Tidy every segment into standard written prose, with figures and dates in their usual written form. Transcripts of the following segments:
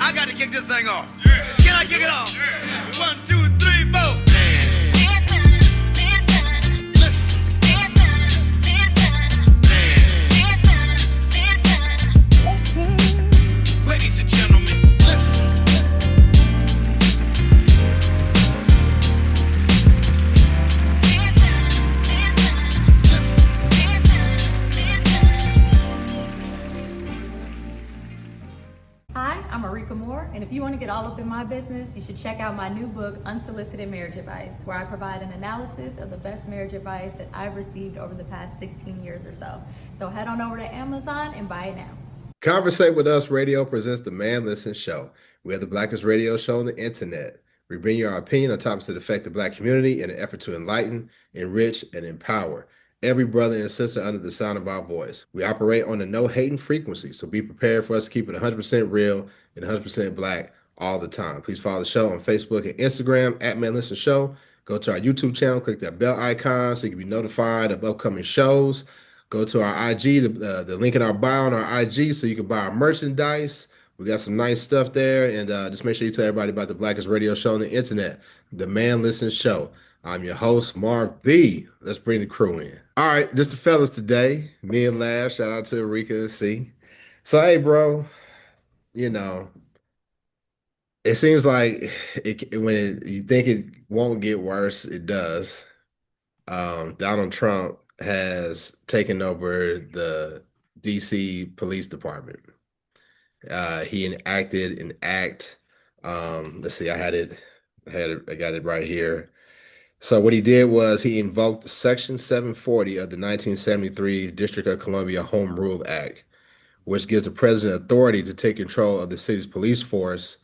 I got to kick this thing off. Can I kick it off? 1, 2, 3, 4. Ladies and gentlemen, listen. Hi, I'm Marika Moore, and if you want to get all up in my business, you should check out my new book, Unsolicited Marriage Advice, where I provide an analysis of the best marriage advice that I've received over the past 16 years or so. So head on over to Amazon and buy it now. Conversate with Us Radio presents the Man Listen Show. We are the blackest radio show on the internet. We bring you our opinion on topics that affect the black community in an effort to enlighten, enrich, and empower every brother and sister under the sound of our voice. We operate on a no-hating frequency, so be prepared for us to keep it 100% real and 100% black all the time. Please follow the show on Facebook and Instagram at Man Listen Show. Go to our YouTube channel, click that bell icon so you can be notified of upcoming shows. Go to our IG, the link in our bio on our IG so you can buy our merchandise. We got some nice stuff there. And just make sure you tell everybody about the blackest radio show on the internet, the Man Listen Show. I'm your host, Marv B. Let's bring the crew in. All right, just the fellas today. Me and Lav, shout out to Erika and C. So, hey, bro, you know, it seems like you think it won't get worse, it does. Donald Trump has taken over the D.C. Police Department. He enacted an act. Let's see, I got it right here. So what he did was he invoked Section 740 of the 1973 District of Columbia Home Rule Act, which gives the president authority to take control of the city's police force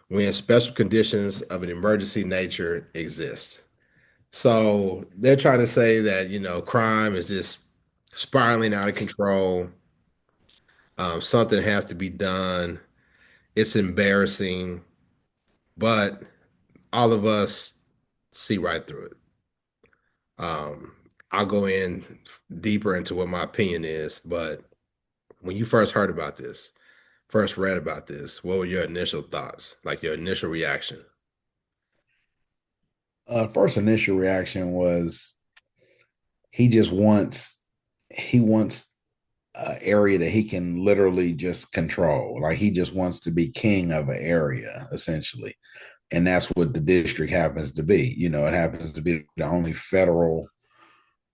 when special conditions of an emergency nature exist. So they're trying to say that, crime is just spiraling out of control. Something has to be done. It's embarrassing, but all of us see right through it. I'll go in deeper into what my opinion is, but when you first read about this, what were your initial thoughts, like your initial reaction? First initial reaction was he wants an area that he can literally just control. Like he just wants to be king of an area, essentially. And that's what the district happens to be. It happens to be the only federal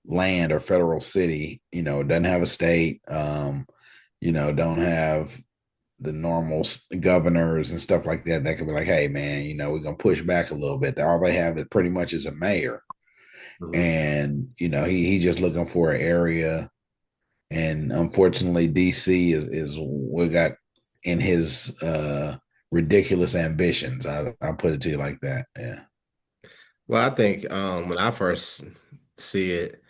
land or federal city, doesn't have a state, don't have the normal governors and stuff like that could be like, hey, man, we're going to push back a little bit. All they have is pretty much is a mayor. Mm-hmm. And, he just looking for an area. And unfortunately, D.C. is what got in his ridiculous ambitions. I'll put it to you like that. Yeah. Well, I think when I first see it,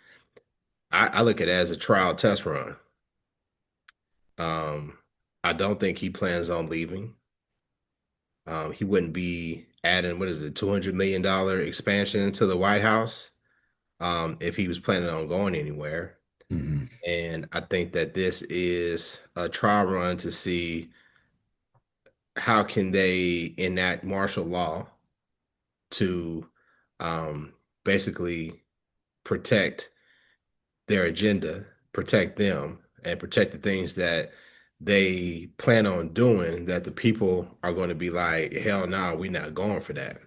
I look at it as a trial test run. I don't think he plans on leaving. He wouldn't be adding, $200 million expansion to the White House if he was planning on going anywhere. Mm-hmm. And I think that this is a trial run to see how can they enact martial law to basically protect their agenda, protect them, and protect the things that they plan on doing that the people are going to be like, hell no, we're not going for that.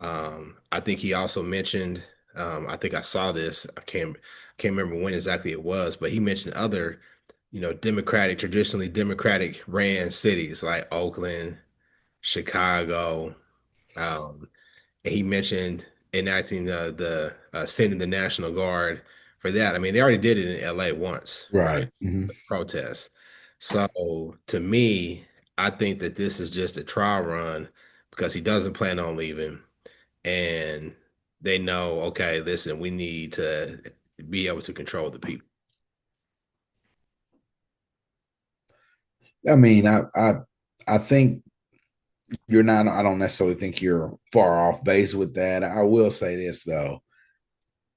I think he also mentioned, I think I saw this, I can't remember when exactly it was, but he mentioned other, traditionally Democratic ran cities like Oakland, Chicago. And he mentioned enacting sending the National Guard for that. I mean, they already did it in LA once, right? Mm-hmm. Protests. So to me, I think that this is just a trial run because he doesn't plan on leaving. And they know, okay, listen, we need to be able to control the people. I mean, I think I don't necessarily think you're far off base with that. I will say this though.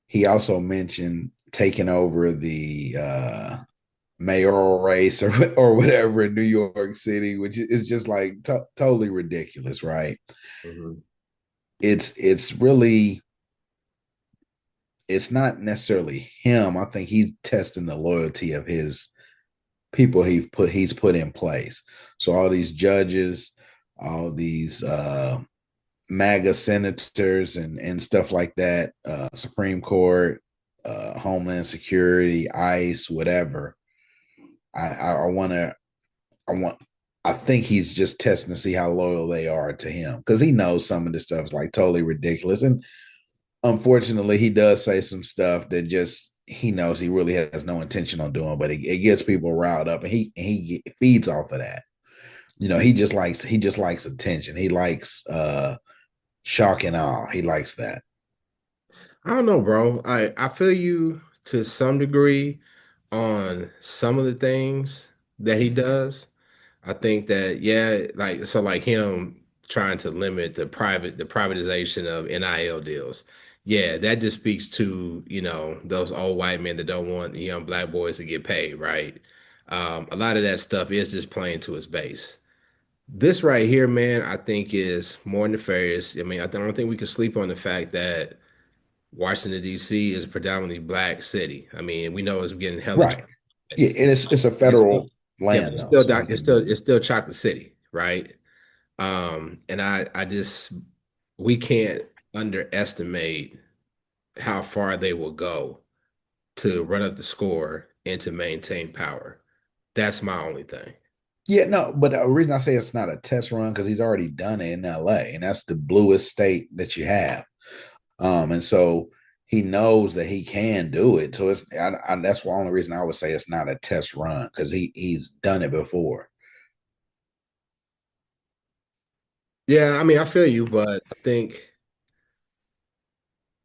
He also mentioned taking over the mayoral race or whatever in New York City, which is just like totally ridiculous, right? Mhm. It's really it's not necessarily him. I think he's testing the loyalty of his people he's put in place. So all these judges, all these MAGA senators and stuff like that, Supreme Court, Homeland Security, ICE, whatever. I want to I want I think he's just testing to see how loyal they are to him because he knows some of this stuff is like totally ridiculous. And unfortunately, he does say some stuff that just he knows he really has no intention on doing, but it gets people riled up, and he feeds off of that. You know, he just likes attention. He likes shock and awe. He likes that. I don't know, bro. I feel you to some degree on some of the things that he does. I think that yeah, like so like him trying to limit the privatization of NIL deals. Yeah, that just speaks to, those old white men that don't want the young black boys to get paid, right? A lot of that stuff is just playing to his base. This right here, man, I think is more nefarious. I mean, don't think we can sleep on the fact that Washington, D.C. is a predominantly black city. I mean, we know it's getting hella. Right. Yeah, and it's a It's still, federal yeah, but land though. So you can do it's still chocolate city, right? And I just we can't underestimate how far they will go to run up the score and to maintain power. That's my only thing. Yeah, no, but the reason I say it's not a test run because he's already done it in LA, and that's the bluest state that you have. And so he knows that he can do it. So that's the only reason I would say it's not a test run because he's done it before. Yeah, I mean, I feel you, but I think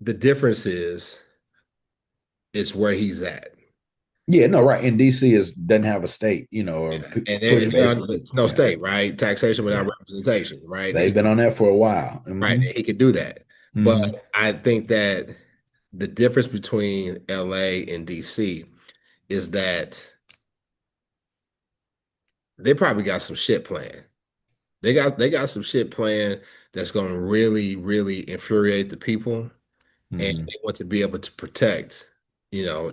the difference is it's where he's at. Yeah, no, right. And DC is doesn't have a state, or Yeah. And, push basically. it's no Yeah, state, right? Taxation without yeah. representation, right? They've been on that for a while. Right, and he could do that. But Hmm. I think that the difference between LA and DC is that they probably got some shit planned. They got some shit planned that's going to really, really infuriate the people, and Hmm. they want to be able to protect,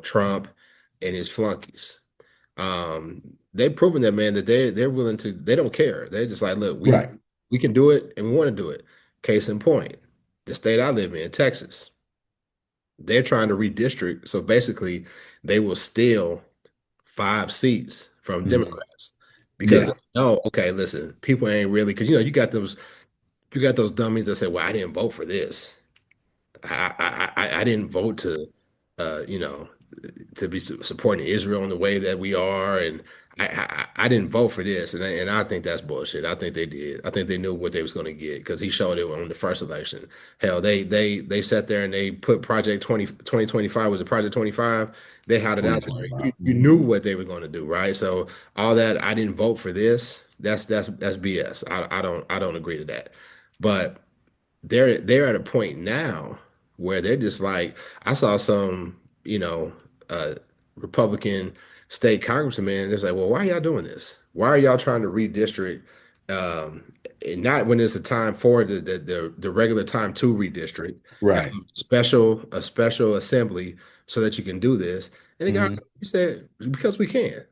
Trump and his flunkies. They've proven that, man, that they're willing to. They don't care. They're just like, look, we Right. we can do it, and we want to do it. Case in point, the state I live in, Texas. They're trying to redistrict. So basically, they will steal 5 seats from Hmm. Democrats because Yeah. no, okay, listen, people ain't really because you got those dummies that say, "Well, I didn't vote for this. I didn't vote to, uh, you know, to be supporting Israel in the way that we are, and I didn't vote for this, and I think that's bullshit. I think they did. I think they knew what they was going to get because he showed it on the first election. Hell, they sat there and they put Project 2025 was a Project 25. They had it out there. 2025. You knew what they were going to do, right? So all that I didn't vote for this. That's BS. I don't agree to that, but they're at a point now where they're just like I saw some, uh Republican state congressman. It's like, well, why are y'all doing this? Why are y'all trying to redistrict? Um, and not when it's a time for the regular time to redistrict, have Right. a special assembly so that you can do this. And the guy Hmm. said, because we can.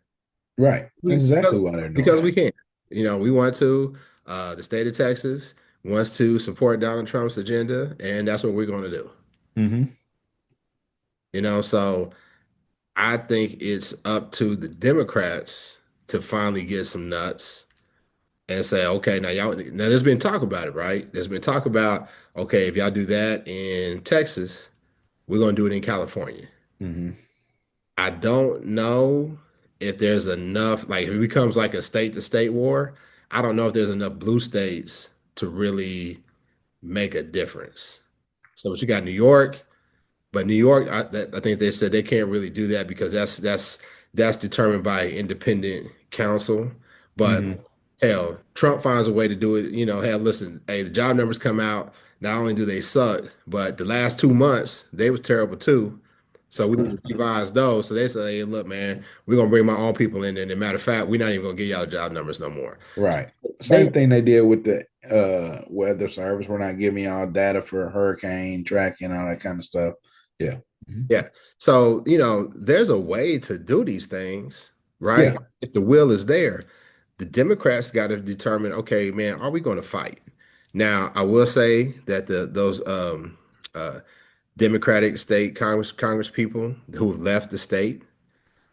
Right. That's Because, exactly why they're doing because it. we can. We want to. The state of Texas wants to support Donald Trump's agenda, and that's what we're going to do. Hmm. So I think it's up to the Democrats to finally get some nuts and say, okay, now there's been talk about it, right? There's been talk about, okay, if y'all do that in Texas, we're going to do it in California. Hmm. I don't know if there's enough, like if it becomes like a state to state war, I don't know if there's enough blue states to really make a difference. So what you got New York, but New York, I think they said they can't really do that because that's determined by independent council. But Hmm. hell, Trump finds a way to do it. Hell, listen, hey, the job numbers come out. Not only do they suck, but the last 2 months they was terrible too. So we need to revise those. So they say, hey, look, man, we're gonna bring my own people in. And as a matter of fact, we're not even gonna give y'all job numbers no more. Right. They Same thing they did with the weather service. We're not giving y'all data for hurricane tracking, all that kind of stuff. Yeah. Mhm. Yeah. So, there's a way to do these things, right? Yeah. If the will is there, the Democrats got to determine, okay, man, are we going to fight? Now, I will say that those uh, Democratic state Congress people who have left the state,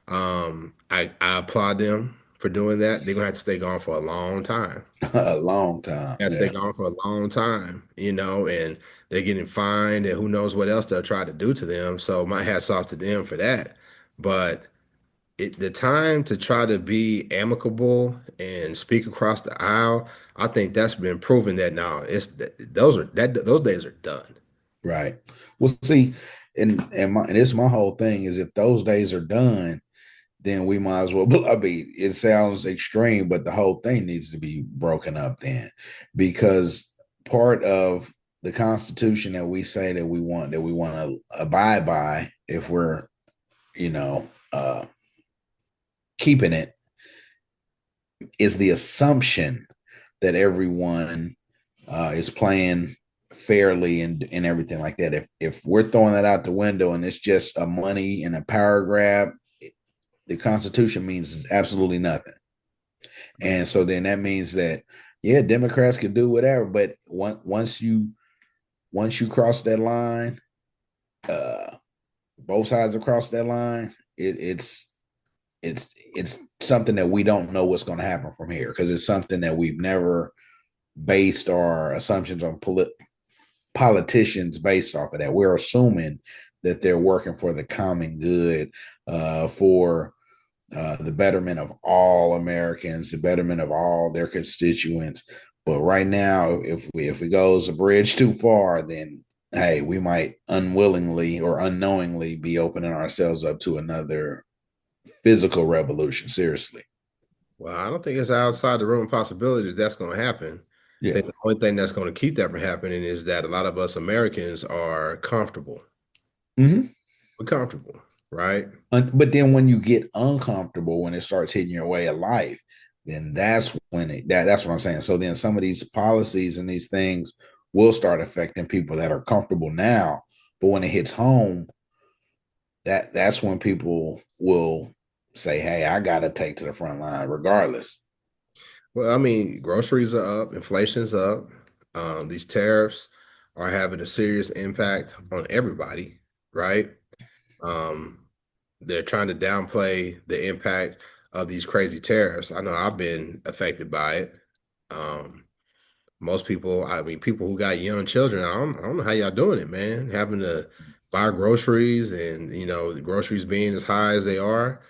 I applaud them for doing that. They're gonna have to stay gone for a long time. A long time. Have to stay Yeah. gone for a long time, and they're getting fined and who knows what else they'll try to do to them. So my hat's off to them for that. But the time to try to be amicable and speak across the aisle, I think that's been proven that now those days are done. Right. Well, see, and this is my whole thing is if those days are done, then we might as well. I mean, it sounds extreme, but the whole thing needs to be broken up then, because part of the Constitution that we say that we want to abide by, if we're you know keeping it, is the assumption that everyone is playing fairly and everything like that. If we're throwing that out the window and it's just a money and a power grab, the Constitution means absolutely nothing. And so then that means that yeah, Democrats can do whatever, but once you cross that line, uh, both sides across that line, it's something that we don't know what's going to happen from here because it's something that we've never based our assumptions on politicians based off of that. We're assuming that they're working for the common good, for the betterment of all Americans, the betterment of all their constituents. But right now, if we goes a bridge too far, then hey, we might unwillingly or unknowingly be opening ourselves up to another physical revolution. Seriously. Well, I don't think it's outside the realm of possibility that that's going to happen. I Yeah. think the only thing that's going to keep that from happening is that a lot of us Americans are comfortable. Mm-hmm. We're comfortable, right? But then when you get uncomfortable, when it starts hitting your way of life, then that's when that's what I'm saying. So then some of these policies and these things will start affecting people that are comfortable now. But when it hits home, that's when people will say, hey, I gotta take to the front line regardless. Well, I mean, groceries are up, inflation's up. These tariffs are having a serious impact on everybody, right? Um, they're trying to downplay the impact of these crazy tariffs. I know I've been affected by it. Um, Most people, I mean, people who got young children, I don't know how y'all doing it, man. Having to buy groceries and, the groceries being as high as they are.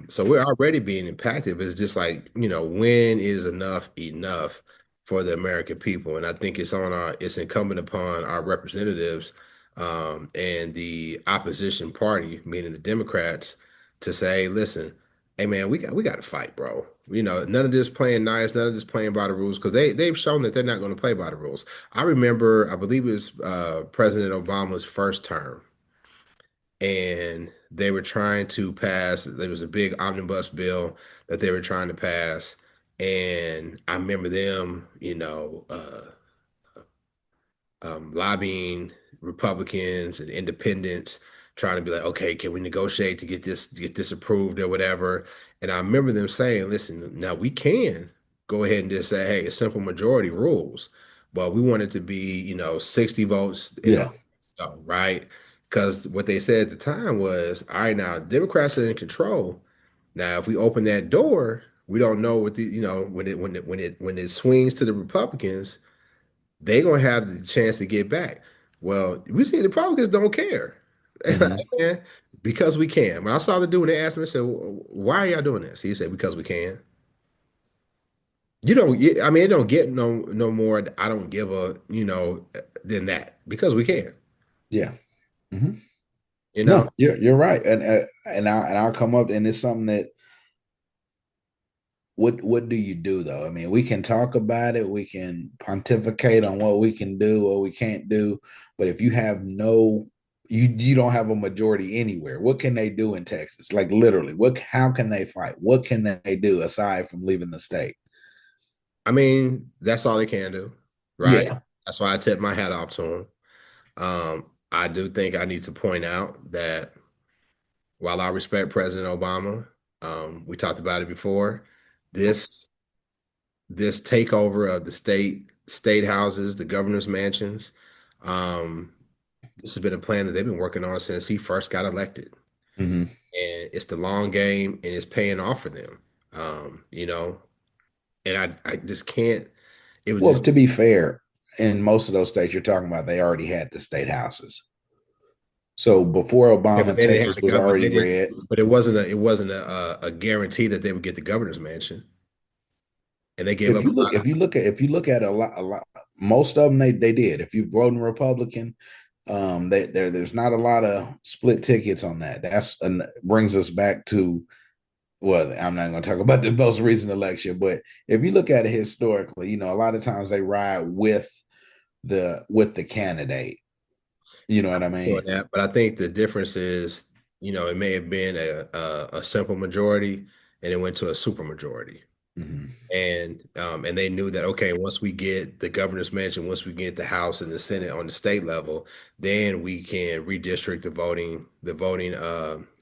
So we're already being impacted. But it's just like, when is enough enough for the American people? And I think it's incumbent upon our representatives, and the opposition party, meaning the Democrats, to say, listen, hey man, we got to fight, bro. None of this playing nice, none of this playing by the rules, because they've shown that they're not going to play by the rules. I remember, I believe it was President Obama's first term, and they were trying to pass. There was a big omnibus bill that they were trying to pass, and I remember them, lobbying Republicans and independents, trying to be like, okay, can we negotiate to get this approved or whatever? And I remember them saying, listen, now we can go ahead and just say, hey, a simple majority rules, but we want it to be, 60 votes in Yeah. order to go, right? Because what they said at the time was, all right, now Democrats are in control. Now, if we open that door, we don't know what when it swings to the Republicans, they're gonna have the chance to get back. Well, we see the Republicans don't care. Mm-hmm. Man, because we can. When I saw the dude and they asked me, I said, why are y'all doing this? He said, because we can. I mean, it don't get no more. I don't give a, than that because we can, Yeah. Mm-hmm. you know. No, you're right, and I'll come up, and it's something that what do you do though? I mean, we can talk about it, we can pontificate on what we can do, what we can't do, but if you have no You don't have a majority anywhere. What can they do in Texas? Like literally, what how can they fight? What can they do aside from leaving the state? I mean, that's all they can do, right? Yeah. That's why I tip my hat off to them. I do think I need to point out that while I respect President Obama, we talked about it before. This this takeover of the state houses, the governor's mansions, um, this has been a plan that they've been working on since he first got elected, Hmm. and it's the long game, and it's paying off for them. You know, and I just can't. It was Well, just to be fair, in most of those states you're talking about, they already had the state houses. So before yeah, but Obama, they didn't have Texas the was government. They already didn't, red. but it wasn't a guarantee that they would get the governor's mansion, and they gave up a lot. If you look at a lot, most of them they did. If you vote Republican, there's not a lot of split tickets on that. That's brings us back to, well, I'm not going to talk about the most recent election, but if you look at it historically, a lot of times they ride with the candidate. You know what I For mean? that, but I think the difference is, it may have been a simple majority, and it went to a super majority. Hmm. And they knew that, okay, once we get the governor's mansion, once we get the House and the Senate on the state level, then we can redistrict the voting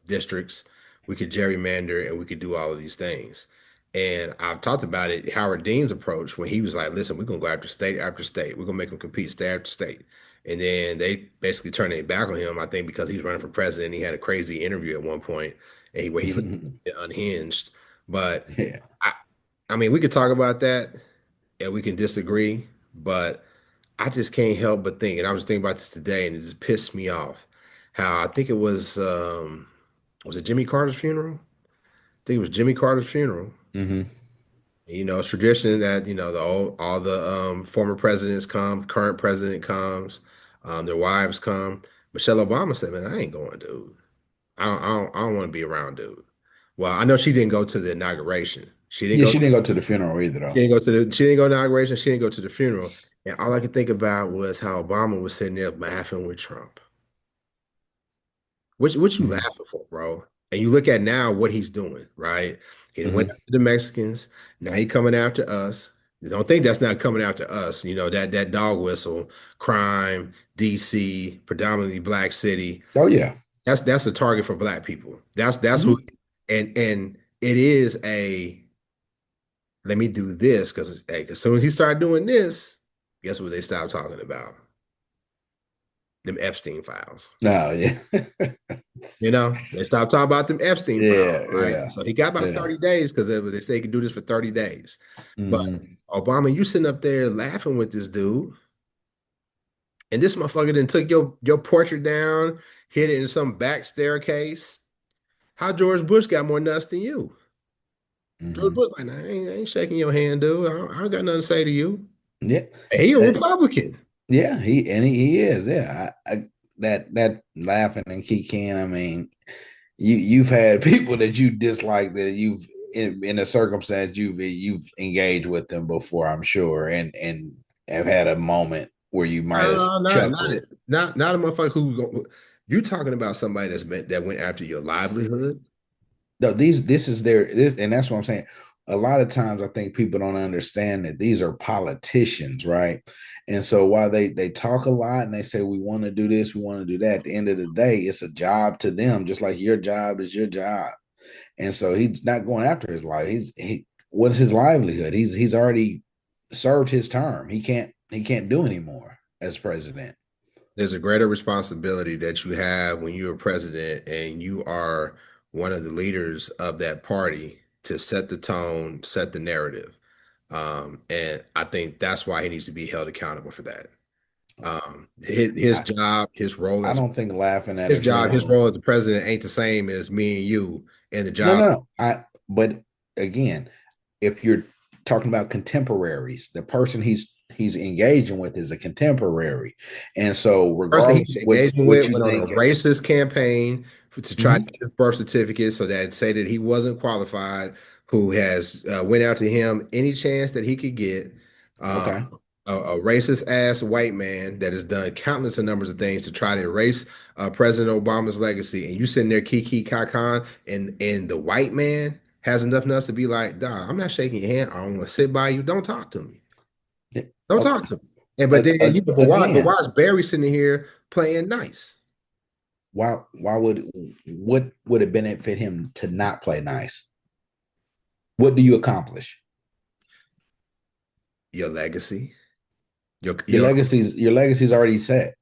districts. We could gerrymander, and we could do all of these things. And I've talked about it, Howard Dean's approach, when he was like, listen, we're gonna go after state, we're gonna make them compete state after state. And then they basically turned it back on him, I think, because he's running for president. He had a crazy interview at one point, where he looked unhinged. But Yeah. I, I mean, we could talk about that and we can disagree, but I just can't help but think, and I was thinking about this today, and it just pissed me off. How I think it was it Jimmy Carter's funeral? I think it was Jimmy Carter's funeral. Hmm. It's tradition that all the former presidents come, current president comes, their wives come. Michelle Obama said, "Man, I ain't going, dude. I don't want to be around, dude." Well, I know she didn't go to the inauguration. She didn't Yeah, go. she didn't go to the funeral either, She though. didn't go to the. She didn't go to the inauguration. She didn't go to the funeral. And all I could think about was how Obama was sitting there laughing with Trump. What you Hmm. laughing for, bro? And you look at now what he's doing, right? He done went Hmm. after the Mexicans. Now he coming after us. You don't think that's not coming after us. That dog whistle, crime, DC, predominantly black city. Oh yeah. That's a target for black people. That's who, Hmm. and it is a let me do this because hey, as soon as he started doing this, guess what they stopped talking about? Them Epstein files. No, yeah. They stopped talking about them Epstein files, Yeah, right? yeah, So he got about yeah. 30 days because they say he could do this for 30 days. But Hmm. Obama, you sitting up there laughing with this dude, and this motherfucker then took your portrait down, hid it in some back staircase. How George Bush got more nuts than you? George Hmm. Bush like, nah, I ain't shaking your hand, dude. I don't got nothing to say to you. Yeah. And he a Uh, Republican. yeah, he is. Yeah. That laughing and kicking, I mean, you've had people that you dislike that you've in a circumstance you've engaged with them before, I'm sure, and have had a moment where you might have No, not chuckled. it. Not a motherfucker you talking about somebody that went after your livelihood. No, this is their this, and that's what I'm saying. A lot of times, I think people don't understand that these are politicians, right? And so while they talk a lot and they say we want to do this, we want to do that, at the end of the day, it's a job to them, just like your job is your job. And so he's not going after his life. What is his livelihood? He's already served his term. He can't do anymore as president. There's a greater responsibility that you have when you're a president and you are one of the leaders of that party to set the tone, set the narrative. And I think that's why he needs to be held accountable for that. His I, job, his role I as don't think laughing at his a job, his funeral. role as the president ain't the same as me and you and the No, job. no, no. But again, if you're talking about contemporaries, the person he's engaging with is a contemporary, and so Person regardless he's of what engaging what with you went on a think, racist campaign to try to mhm, get his birth certificate so that say that he wasn't qualified, who has went out to him any chance that he could get. Uh, okay, a racist ass white man that has done countless of numbers of things to try to erase President Obama's legacy, and you sitting there kiki kakan, and the white man has enough nuts to be like, "Dog, I'm not shaking your hand. I'm gonna sit by you. Don't talk to me. Don't A- talk to me." And but then but Again, why is Barry sitting here playing nice? why would what would it benefit him to not play nice? What do you accomplish? Your legacy, Your your legacy's already set.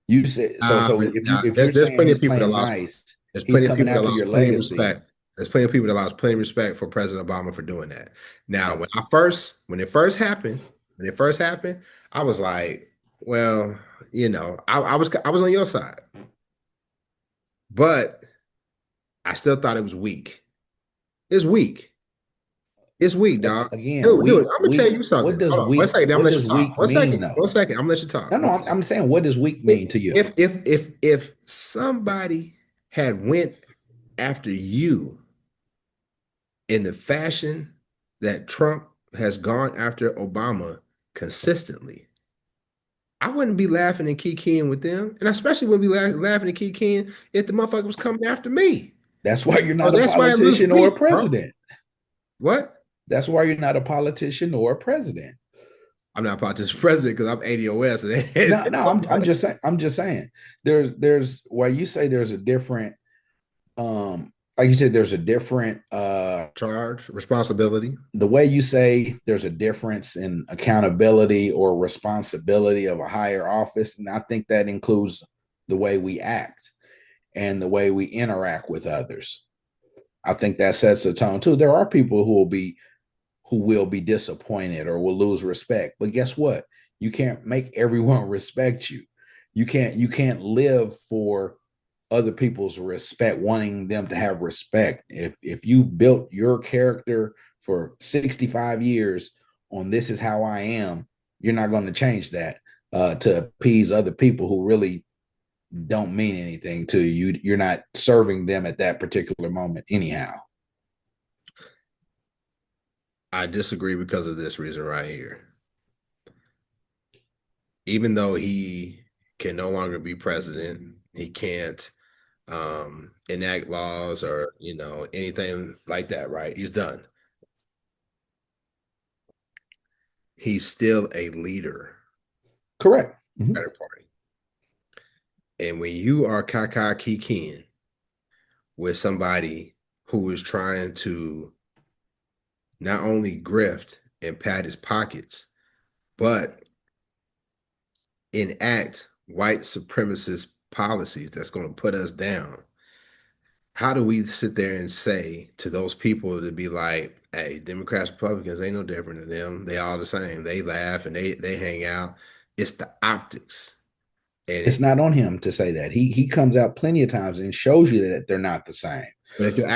You said so. So if you're there's saying plenty he's of people that playing lost. nice, There's he's plenty of coming people that after lost your plenty of legacy. respect. There's plenty of people that lost plenty of respect for President Obama for doing that. Now, Uh, when it first happened, I was like, well, I was on your side, but I still thought it was weak. It's weak. It's weak, dog. Again, Dude, weak, I'm gonna tell weak. you something. Hold on, one second. I'm gonna What let you does talk. weak mean though? One second. I'm gonna let you talk. No, I'm saying, what does weak mean to you? If somebody had went after you in the fashion that Trump has gone after Obama consistently, I wouldn't be laughing and kikiing with them, and I especially wouldn't be laughing and kikiing if the motherfucker was coming after me. That's why you're Oh, not a that's why it looks politician or a weak, bro. president. What? That's why you're not a politician or a president. I'm not about to president because I'm ADOS. No, I'm just saying. I'm just saying. There's why you say there's a different, like you said, there's a different charge, responsibility. the way you say there's a difference in accountability or responsibility of a higher office, and I think that includes the way we act and the way we interact with others. I think that sets the tone too. There are people who will be disappointed or will lose respect. But guess what? You can't make everyone respect you. You can't live for other people's respect, wanting them to have respect. If you've built your character for 65 years on this is how I am, you're not going to change that to appease other people who really don't mean anything to you. You're not serving them at that particular moment anyhow. I disagree because of this reason right here. Even though he can no longer be president, he can't enact laws or anything like that. Right? He's done. He's still a leader. Correct. Mm-hmm. Party. And when you are Kaka Kikin with somebody who is trying to not only grift and pad his pockets, but enact white supremacist policies that's going to put us down. How do we sit there and say to those people to be like, hey, Democrats, Republicans ain't no different than them. They all the same. They laugh and they hang out. It's the optics. It's And not on him to say that. He comes out plenty of times and shows you that they're not the same. So if your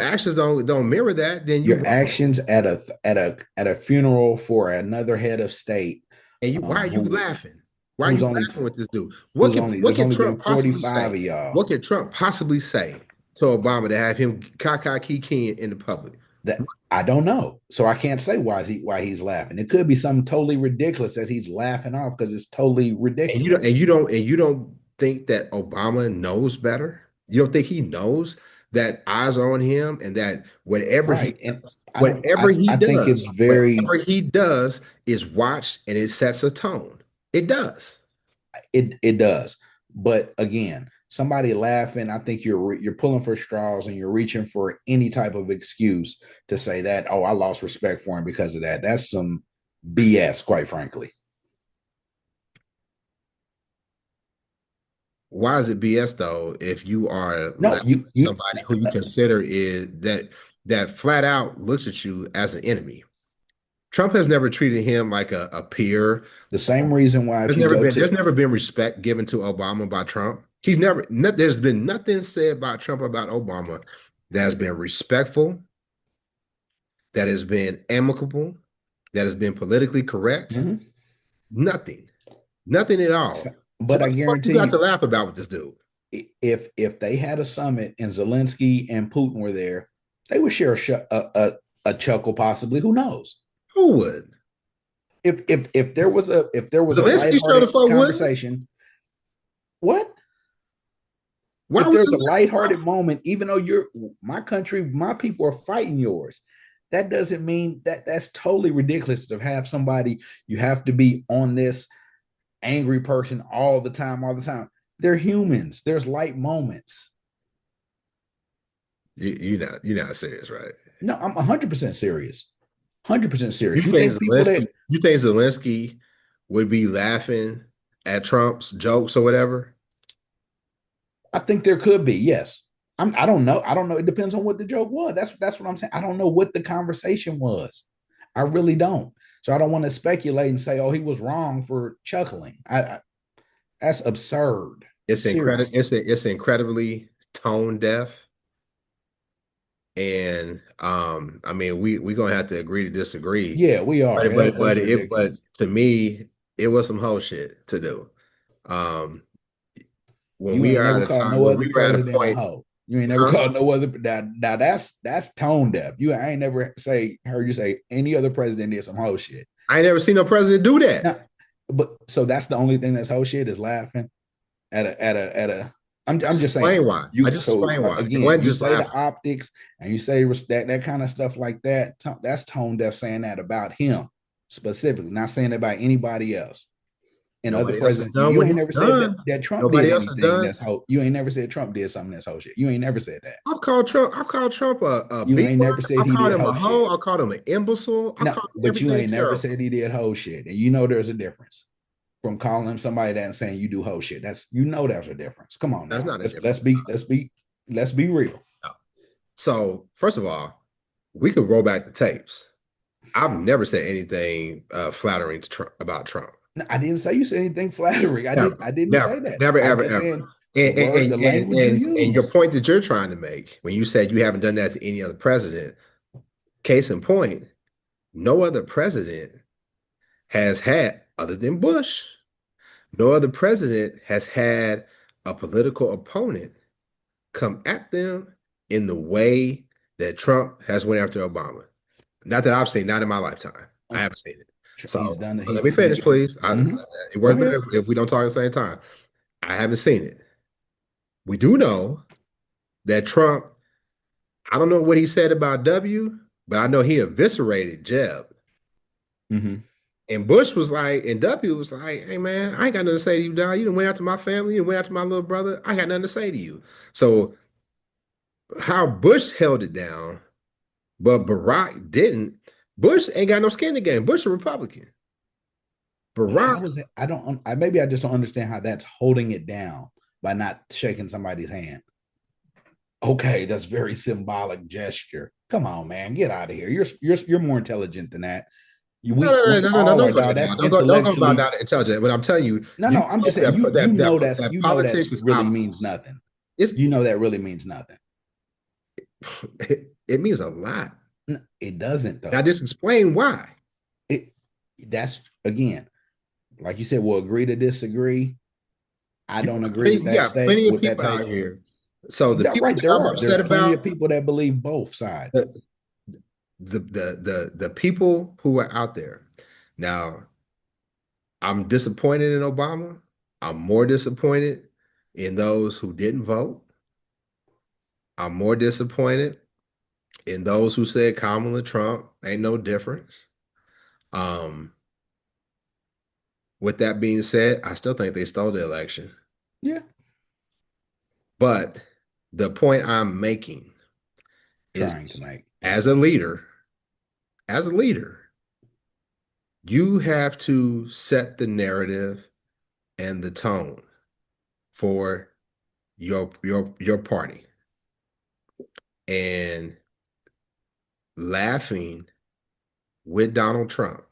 actions don't mirror that, then you your wrong. actions at a funeral for another head of state, And why are you who laughing? Why are who's you only laughing with this dude? there's What can only been Trump possibly 45 say? of y'all. What can Trump possibly say to Obama to have him kaka kiki in the public? That I don't know. So I can't say why he's laughing. It could be something totally ridiculous that he's laughing off because it's totally And you don't ridiculous. and you don't and you don't think that Obama knows better? You don't think he knows that eyes are on him and that Right. And I think it's very whatever he does is watched and it sets a tone. It does. it does. But again, somebody laughing, I think you're pulling for straws and you're reaching for any type of excuse to say that, oh, I lost respect for him because of that. That's some BS, quite frankly. Why is it BS though if you are No, laughing at somebody who you consider is that flat out looks at you as an enemy? Trump has never treated him like a peer. the same reason why if you go to There's never been respect given to Obama by Trump. There's been nothing said by Trump about Obama that has been respectful, that has been amicable, that has been politically correct. Mhm. Nothing. Nothing at all. So But what I the fuck you guarantee got to you, laugh about with this dude? if they had a summit and Zelensky and Putin were there, they would share a chuckle, possibly. Who knows? Who would? If there was a Zelensky showed the lighthearted fuck with it. conversation, what? Why If would there's a Zelensky? lighthearted moment, even though you're my country, my people are fighting yours, that doesn't mean that's totally ridiculous to have somebody you have to be on this angry person all the time, all the time. They're humans. There's light moments. You're not serious, right? No, I'm 100% serious. 100% You serious. You think think people Zelensky? that You think Zelensky would be laughing at Trump's jokes or whatever? I think there could be, yes. I don't know. I don't know. It depends on what the joke was. That's what I'm saying. I don't know what the conversation was. I really don't. So I don't want to speculate and say, "Oh, he was wrong for chuckling." That's absurd. It's incredible. Seriously. It's incredibly tone deaf, and I mean, we gonna have to agree to disagree. Yeah, we are. That's But ridiculous. to me, it was some whole shit to do. Um, when You we ain't are never at a called time no when other we were at a president a point, hoe. You ain't never huh? called no other. Now that's tone deaf. I ain't never heard you say any other president did some hoe shit. I ain't never seen no president do that. Now, but so that's the only thing that's hoe shit is laughing at a. I I'm just just saying explain why. I you. just So explain why. It again, wasn't you just say the laughing. optics and you say that kind of stuff like that. That's tone deaf saying that about him specifically, not saying it about anybody else. And other Nobody else is presidents, done you what ain't he's never said done. that Trump did Nobody else is anything done. that's hoe. You ain't never said Trump did something that's hoe shit. You ain't never said that. I've called Trump a You B ain't never word. said I he called did him a hoe hoe. shit. I called him an imbecile. I No, called him but you everything ain't never terrible. said he did hoe shit. And there's a difference from calling him somebody that and saying you do hoe shit. There's a difference. Come on That's now. not a Let's difference. be real. No. So first of all, we could roll back the tapes. I've never said anything flattering to Trump about Trump. No, I didn't say you said anything flattering. Never, I didn't say never, that. never, I'm ever, just ever. saying the language you And your use. point that you're trying to make when you said you haven't done that to any other president, case in point, no other president has had, other than Bush, no other president has had a political opponent come at them in the way that Trump has went after Obama. Not that I've seen, not in my lifetime. I haven't seen it. He's So done it. let me finish, please. It Go works ahead. better if we don't talk at the same time. I haven't seen it. We do know that Trump, I don't know what he said about W, but I know he eviscerated Jeb. Mm-hmm. And Bush was like, and W was like, hey man, I ain't got nothing to say to you, dog. You done went after my family, you done went after my little brother. I got nothing to say to you. So how Bush held it down, but Barack didn't. Bush ain't got no skin in the game. Bush a Republican. But Barack, how is it? I don't. Maybe I just don't understand how that's holding it down by not shaking somebody's hand. Okay, that's very symbolic gesture. Come on, man, get out of here. You're more intelligent than that. no, no, no, We no, no, no, all don't are, go dog. there That's now. Don't go about intellectually. that intelligent. But I'm telling you, No, you no. I'm know just saying. that That politics is really means optics. nothing. It's You know that really means nothing. it means a lot. No, it doesn't Now though. just explain why. It that's again, like you said, we'll agree to disagree. I don't agree with You that got state plenty of with that people take. out here. So the people Right, that I'm there's upset plenty about, of people that believe both sides. the the people who are out there. Now, I'm disappointed in Obama. I'm more disappointed in those who didn't vote. I'm more disappointed in those who said Kamala Trump ain't no difference. Um, with that being said, I still think they stole the election. Yeah, But the point I'm making is trying to make. as a leader, as a leader, you have to set the narrative and the tone for your party. And laughing with Donald Trump,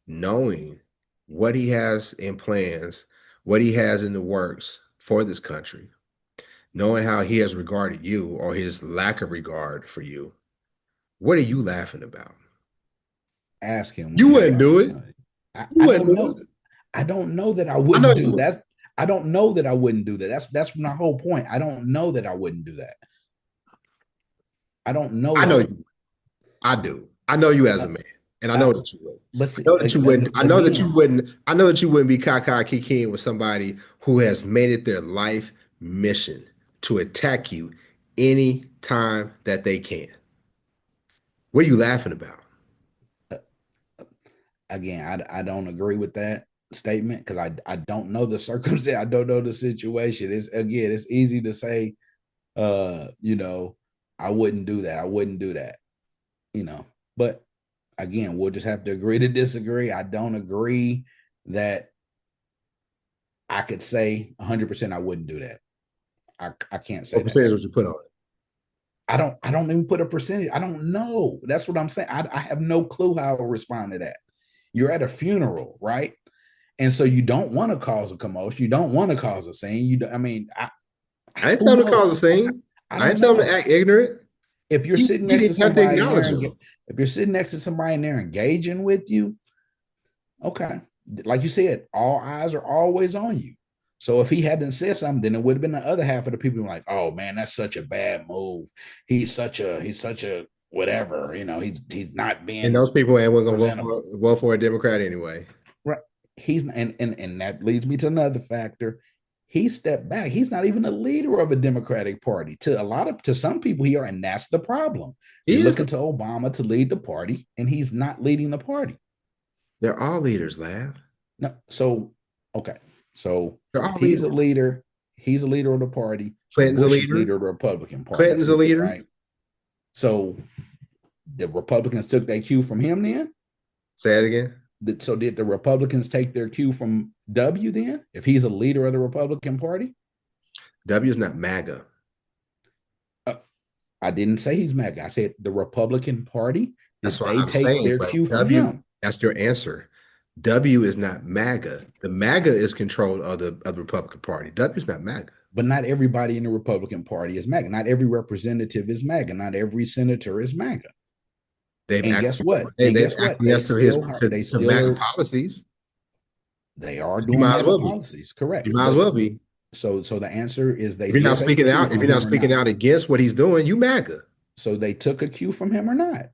knowing what he has in plans, what he has in the works for this country, knowing how he has regarded you or his lack of regard for you, what are you laughing about? Ask him when You you have the wouldn't do it. opportunity. You I wouldn't don't do know. it. I don't know that I I know wouldn't you do would. that. I don't know that I wouldn't do that. That's my whole point. I don't know that I wouldn't do that. I don't know I know that. you. I do. I know you as a No, man. And I know that you would. But I see, know that you wouldn't. I know that you again, wouldn't. I know that you wouldn't be kikiing with somebody who has made it their life mission to attack you any time that they can. What are you laughing about? I don't agree with that statement because I don't know the circumstance. I don't know the situation. It's easy to say, you know, I wouldn't do that. I wouldn't do that, you know. But again, we'll just have to agree to disagree. I don't agree that I could say 100% I wouldn't do that. I can't say What that. percentage would you put on it? I don't even put a percentage. I don't know. That's what I'm saying. I have no clue how I'll respond to that. You're at a funeral, right? And so you don't want to cause a commotion. You don't want to cause a scene. I mean, I ain't who telling him to knows? cause a scene. I I don't ain't telling him to know. act ignorant. If you're sitting He next to didn't have to somebody acknowledge there, him. if you're sitting next to somebody and they're engaging with you, okay. Like you said, all eyes are always on you. So if he hadn't said something, then it would have been the other half of the people like, "Oh man, that's such a bad move. He's such a whatever. You know, he's not And being those people ain't gonna presentable." vote for a Democrat anyway. Right. He's and that leads me to another factor. He stepped back. He's not even a leader of a Democratic Party. To some people here, and that's the problem. They're He is. looking to Obama to lead the party, and he's not leading the party. They're all leaders, Lav. No, so okay. So They're if all leaders. he's a leader of the party. So Clinton's a Bush is leader. leader of the Republican Party Clinton's a too, leader. right? So the Republicans took that cue from him then? Say it again. So did the Republicans take their cue from W then? If he's a leader of the Republican Party? W is not MAGA. I didn't say he's MAGA. I said the Republican Party. That's Did what they I'm take saying. their But cue from W, him? that's your answer. W is not MAGA. The MAGA is controlled of the Republican Party. W is not MAGA. But not everybody in the Republican Party is MAGA. Not every representative is MAGA. Not every senator is MAGA. They've And acquiesced, guess what? they've And guess what? They acquiesced to his still they to still MAGA are policies. they are You doing might as MAGA well be. policies, correct? You might as But well be. so the answer is they If you're did not take a speaking cue out, if from you're him not or speaking not. out against what he's doing, you MAGA. So they took a cue from him or not?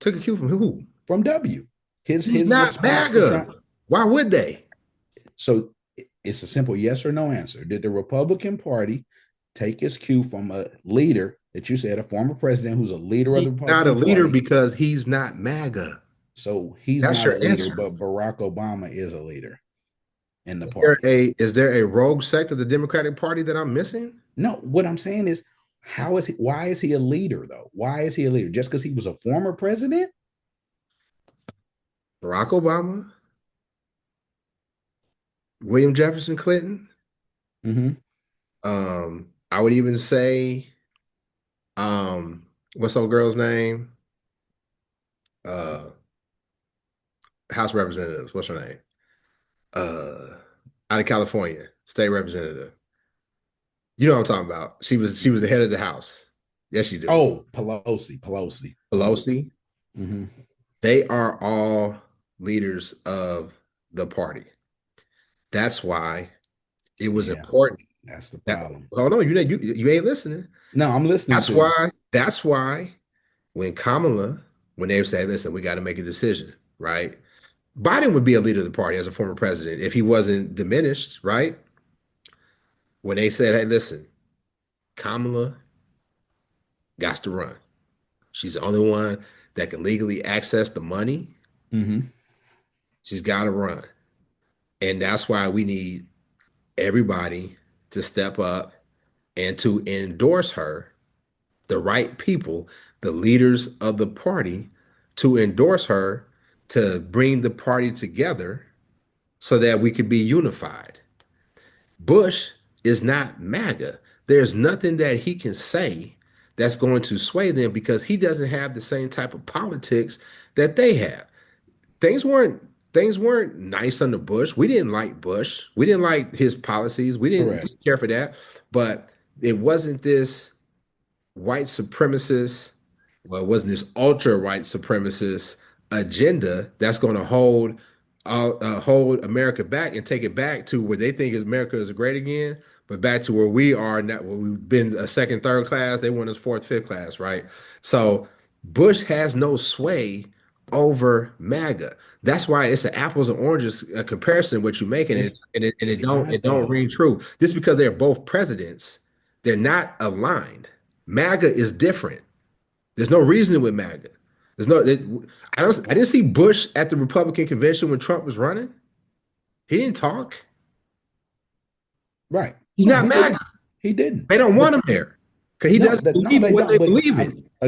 Took a cue from who? From W. He's His not response to MAGA. Trump. Why would they? So it's a simple yes or no answer. Did the Republican Party take its cue from a leader that you said, a former president who's a leader of He's the not a Republican leader Party? because he's not MAGA. So he's That's not a your leader, answer. but Barack Obama is a leader in the Is there a rogue sect of the Democratic Party that I'm missing? No, what I'm saying is, why is he a leader though? Why is he a leader? Just because he was a former president? Barack Obama, William Jefferson Clinton. Mm-hmm. I would even say, what's old girl's name? Uh, House of Representatives. What's her name? Out of California, state representative. You know what I'm talking about. She was the head of the House. Yes, you do. Oh, Pelosi. Pelosi. Mm-hmm. They are all leaders of the party. That's why it was important. That's the problem. Hold on, you ain't listening. No, I'm listening. That's why when Kamala, when they say, listen, we got to make a decision, right? Biden would be a leader of the party as a former president if he wasn't diminished, right? When they said, hey, listen, Kamala got to run. She's the only one that can legally access the money. Mm-hmm. She's got to run. And that's why we need everybody to step up and to endorse her, the right people, the leaders of the party, to endorse her to bring the party together so that we could be unified. Bush is not MAGA. There's nothing that he can say that's going to sway them because he doesn't have the same type of politics that they have. Things weren't nice under Bush. We didn't like Bush. We didn't like his policies. We didn't care for that. But it wasn't this white supremacist, well, it wasn't this ultra white supremacist agenda that's going to hold America back and take it back to where they think America is great again, but back to where we are now, where we've been a second, third class. They want us fourth, fifth class, right? So Bush has no sway over MAGA. That's why it's an apples and oranges comparison what you're making, and It's not it don't though. ring true. Just because they're both presidents, they're not aligned. MAGA is different. There's no reasoning with MAGA. There's no. I didn't see Bush at the Republican convention when Trump was running. He didn't talk. Right. He's No, not he MAGA. didn't. He didn't. They don't want But him there because he no, doesn't that no, believe in they what don't. they But believe I'm in. So you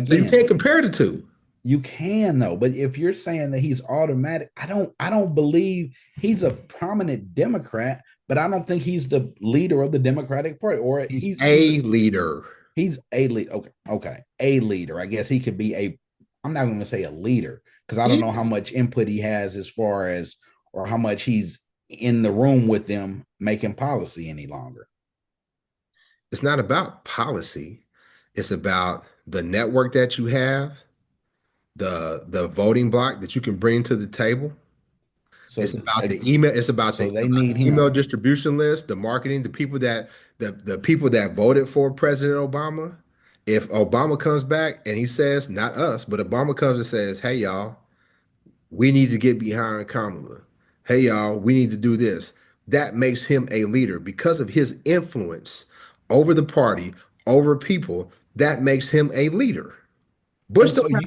again, can't compare the two. you can though. But if you're saying that he's automatic, I don't believe he's a prominent Democrat, but I don't think he's the leader of the Democratic Party, or He's a leader. he's a lead. Okay, okay, a leader. I guess he could be a. I'm not going to say a leader because I don't know how Yes. much input he has as far as or how much he's in the room with them making policy any longer. It's not about policy. It's about the network that you have, the voting block that you can bring to the table. So It's about the email. so they need The email him. distribution list, the marketing, the people that voted for President Obama. If Obama comes back and he says, not us, but Obama comes and says, "Hey y'all, we need to get behind Kamala. Hey y'all, we need to do this." That makes him a leader because of his influence over the party, over people. That makes him a leader. And so you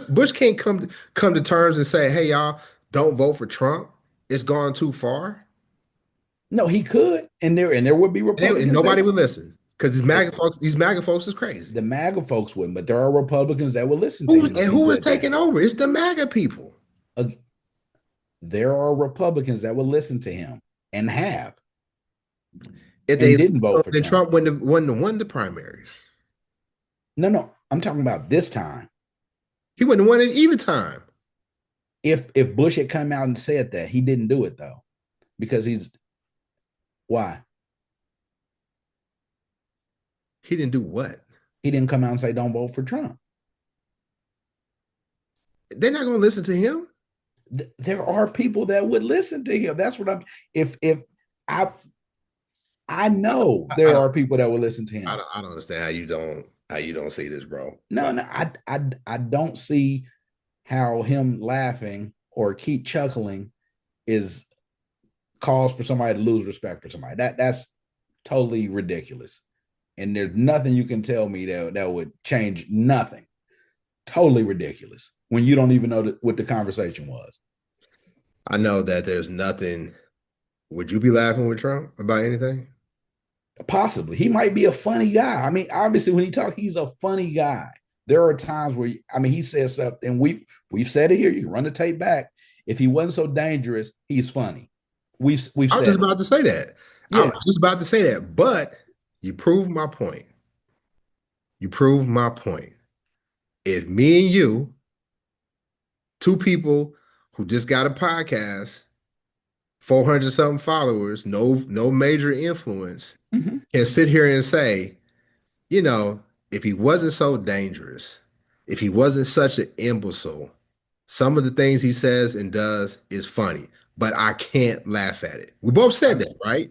Bush can't come to terms and say, "Hey y'all, don't vote for Trump. It's gone too far." no, he could, and there would be And Republicans nobody that would listen because it, these MAGA folks is crazy. the MAGA folks wouldn't, but there are Republicans that would listen to him if he Who is said that. taking over? It's the MAGA people. Uh, there are Republicans that would listen to him and have If and they didn't vote for then Trump. Trump won the primaries. No, no, I'm talking about this time. He wouldn't have won it either time. If Bush had come out and said that, he didn't do it though, because he's why He didn't do what? he didn't come out and say don't vote for Trump. They're not going to listen to him. There are people that would listen to him. That's what I'm. If I I know I there don't. are people that will listen to him. I don't understand how you don't see this, bro. No, Like, no, I don't see how him laughing or keep chuckling is cause for somebody to lose respect for somebody. That's totally ridiculous. And there's nothing you can tell me that would change nothing. Totally ridiculous when you don't even know what the conversation was. I know that there's nothing. Would you be laughing with Trump about anything? Possibly. He might be a funny guy. I mean, obviously, when he talks, he's a funny guy. There are times where I mean he says stuff, and we've said it here. You can run the tape back. If he wasn't so dangerous, he's funny. We've I was just said it. about to say that. I was Yeah. just about to say that, but you proved my point. You proved my point. If me and you, two people who just got a podcast, 400 something followers, no major influence, Mhm. can sit here and say, you know, if he wasn't so dangerous, if he wasn't such an imbecile, some of the things he says and does is funny, but I can't laugh at it. We both said I, that, right?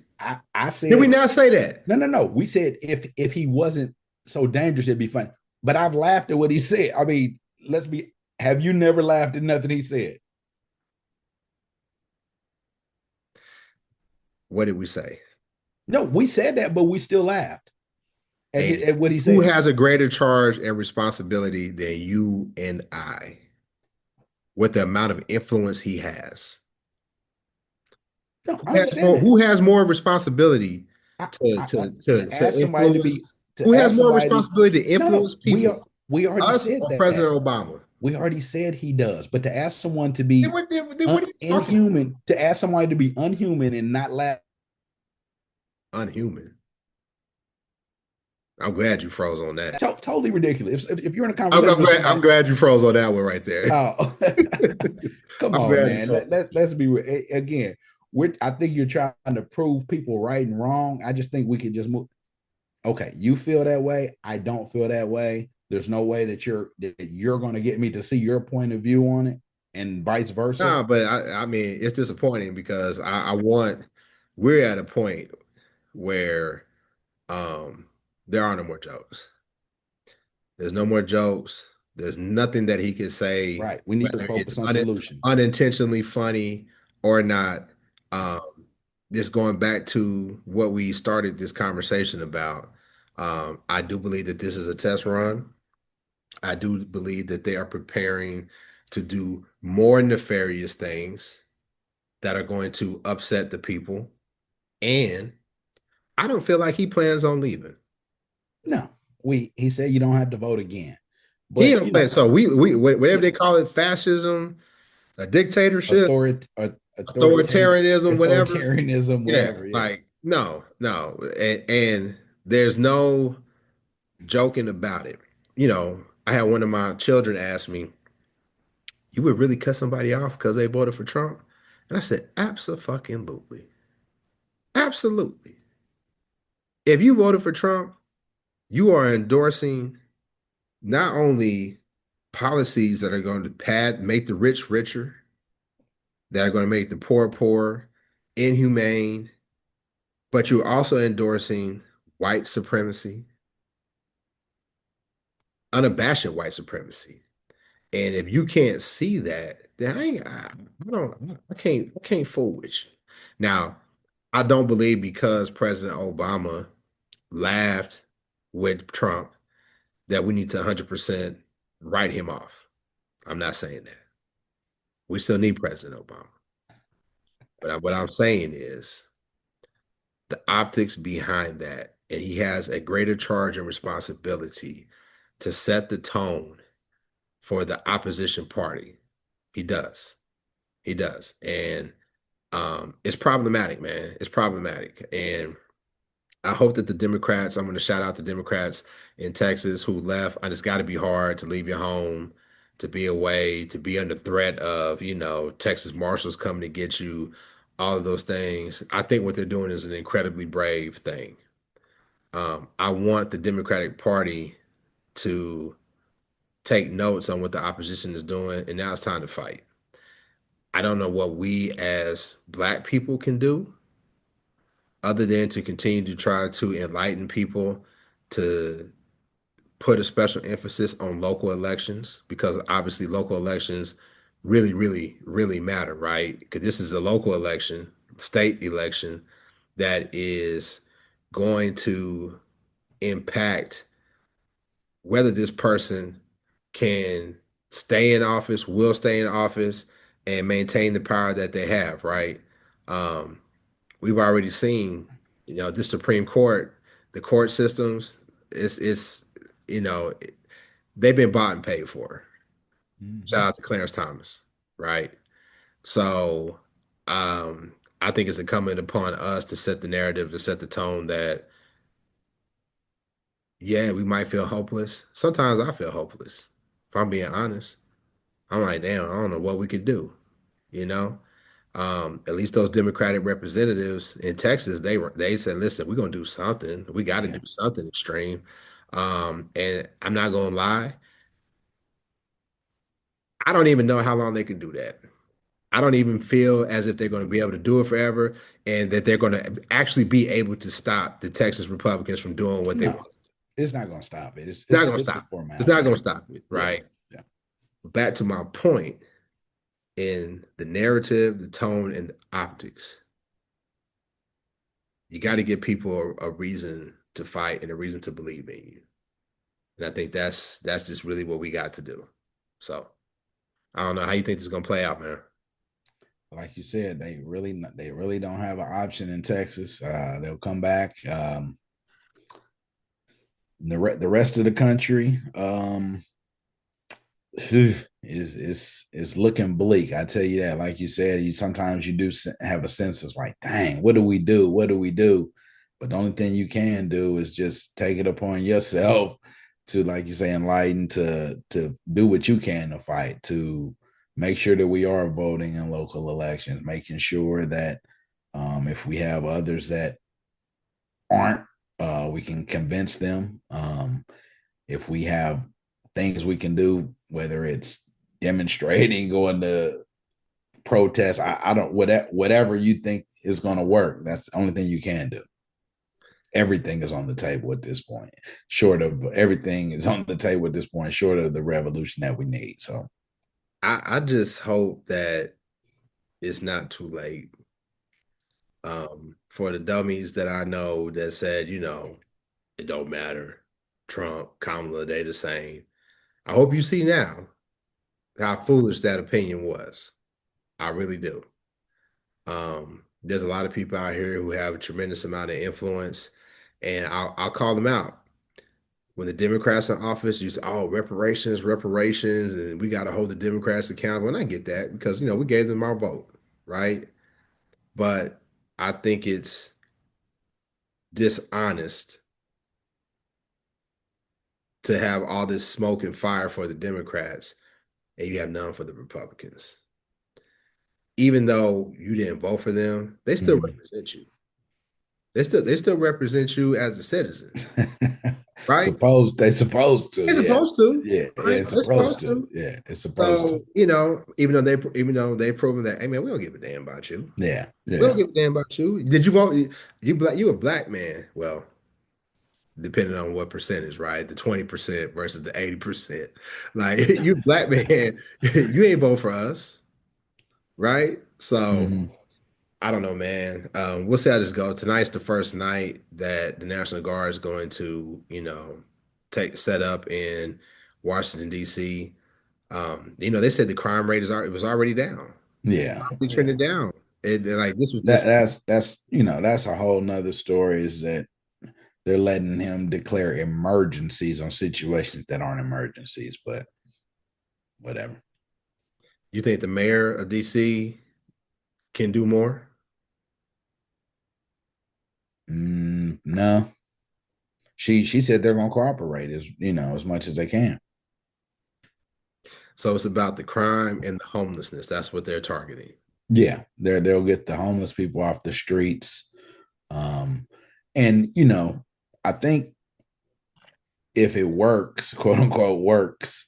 I Did we said not say that? no, no, no. We said if he wasn't so dangerous, it'd be fun. But I've laughed at what he said. I mean, let's be. Have you never laughed at nothing he said? What did we say? No, we said that, but we still laughed And at what he who said. has a greater charge and responsibility than you and I with the amount of influence he has? No, I understand that. Who has more responsibility I, to to ask somebody to influence? be Who to has ask more somebody. responsibility to No, no, influence people? we already Us said or that President Obama? we already said he does. But to ask someone to be Then what are you talking about? inhuman, to ask somebody to be unhuman and not laugh. Unhuman. I'm glad you froze on that. Totally ridiculous. If you're in a conversation with I'm somebody, glad you froze on that one right there. oh, come I'm on, glad you man. froze. Let's be again. I think you're trying to prove people right and wrong. I just think we could just move. Okay, you feel that way. I don't feel that way. There's no way that you're going to get me to see your point of view on it, and vice versa. No, but I mean, it's disappointing because we're at a point where um there are no more jokes. There's no more jokes. There's nothing that he could say, Right. We need to whether it's focus on solutions. unintentionally funny or not. Um, just going back to what we started this conversation about, I do believe that this is a test run. I do believe that they are preparing to do more nefarious things that are going to upset the people. And I don't feel like he plans on leaving. No, he said you don't have to vote again. He But don't plan. So we whatever yeah, they call it, fascism, a dictatorship, authoritarian authoritarianism, whatever. authoritarianism, Yeah, whatever. Yeah. like no, no, and there's no joking about it. I had one of my children ask me, "You would really cut somebody off because they voted for Trump?" And I said, "Absolutely, absolutely. If you voted for Trump, you are endorsing not only policies that are going to make the rich richer, that are going to make the poor poorer, inhumane, but you're also endorsing white supremacy, unabashed white supremacy. And if you can't see that, then I can't fool with you. Now, I don't believe because President Obama laughed with Trump that we need to 100% write him off. I'm not saying that. We still need President Obama. But what I'm saying is the optics behind that, and he has a greater charge and responsibility to set the tone for the opposition party. He does. He does. And it's problematic, man. It's problematic. And I hope that the Democrats, I'm going to shout out the Democrats in Texas who left. And it's got to be hard to leave your home, to be away, to be under threat of, Texas Marshals coming to get you, all of those things. I think what they're doing is an incredibly brave thing. I want the Democratic Party to take notes on what the opposition is doing, and now it's time to fight. I don't know what we as Black people can do other than to continue to try to enlighten people to put a special emphasis on local elections because obviously local elections really, really, really matter, right? Because this is a local election, state election that is going to impact whether this person can stay in office, will stay in office, and maintain the power that they have, right? Um, we've already seen, the Supreme Court, the court systems, it's you know, they've been bought and paid for. Shout Mhm. out to Clarence Thomas, right? So I think it's incumbent upon us to set the narrative, to set the tone that, yeah, we might feel hopeless. Sometimes I feel hopeless, if I'm being honest. I'm like, damn, I don't know what we could do, you know? At least those Democratic representatives in Texas, they said, listen, we're gonna do something. We got to Yeah. do something extreme. And I'm not gonna lie, I don't even know how long they can do that. I don't even feel as if they're going to be able to do it forever, and that they're going to actually be able to stop the Texas Republicans from doing what they No, want. it's not going to stop it. It's not going to It's a stop. It's not formality. going to stop it, Yeah. right? Yeah. Back to my point in the narrative, the tone, and the optics. You got to give people a reason to fight and a reason to believe in you. And I think that's just really what we got to do. So I don't know how you think this is gonna play out, man. Like you said, they really don't have an option in Texas. They'll come back. The rest of the country is looking bleak. I tell you that. Like you said, you sometimes you do have a sense of like, dang, what do we do? What do we do? But the only thing you can do is just take it upon yourself to, like you say, enlighten, to do what you can to fight, to make sure that we are voting in local elections, making sure that if we have others that aren't, we can convince them. If we have things we can do, whether it's demonstrating, going to protest, I don't, whatever you think is going to work, that's the only thing you can do. Everything is on the table at this point. Short of everything is on the table at this point, short of the revolution that we need. So I just hope that it's not too late. For the dummies that I know that said, it don't matter. Trump, Kamala, they the same. I hope you see now how foolish that opinion was. I really do. There's a lot of people out here who have a tremendous amount of influence, and I'll call them out. When the Democrats in office, you say, "Oh, reparations, reparations," and we got to hold the Democrats accountable. And I get that because we gave them our vote, right? But I think it's dishonest to have all this smoke and fire for the Democrats and you have none for the Republicans. Even though you didn't vote for them, they still represent you. They still represent you as a citizen, right? supposed to, They're yeah. supposed to, Yeah, yeah, right? it's They're supposed supposed to. to. Yeah, it's supposed to. So, even though they've proven that, hey man, we don't give a damn about you. Yeah, We don't yeah. give a damn about you. Did you vote? You a black man. Well, depending on what percentage, right? The 20% versus the 80%. Like you black man, you ain't vote for us, right? So Hmm. I don't know, man. We'll see how this goes. Tonight's the first night that the National Guard is going to, take set up in Washington D.C. They said the crime rate it was already down. Yeah, We yeah. trended down. Like this was That just that's that's a whole nother story. Is that they're letting him declare emergencies on situations that aren't emergencies, but whatever. you think the mayor of DC can do more? No, she said they're going to cooperate as much as they can. So it's about the crime and the homelessness. That's what they're targeting. Yeah, they'll get the homeless people off the streets. And I think if it works, quote unquote works,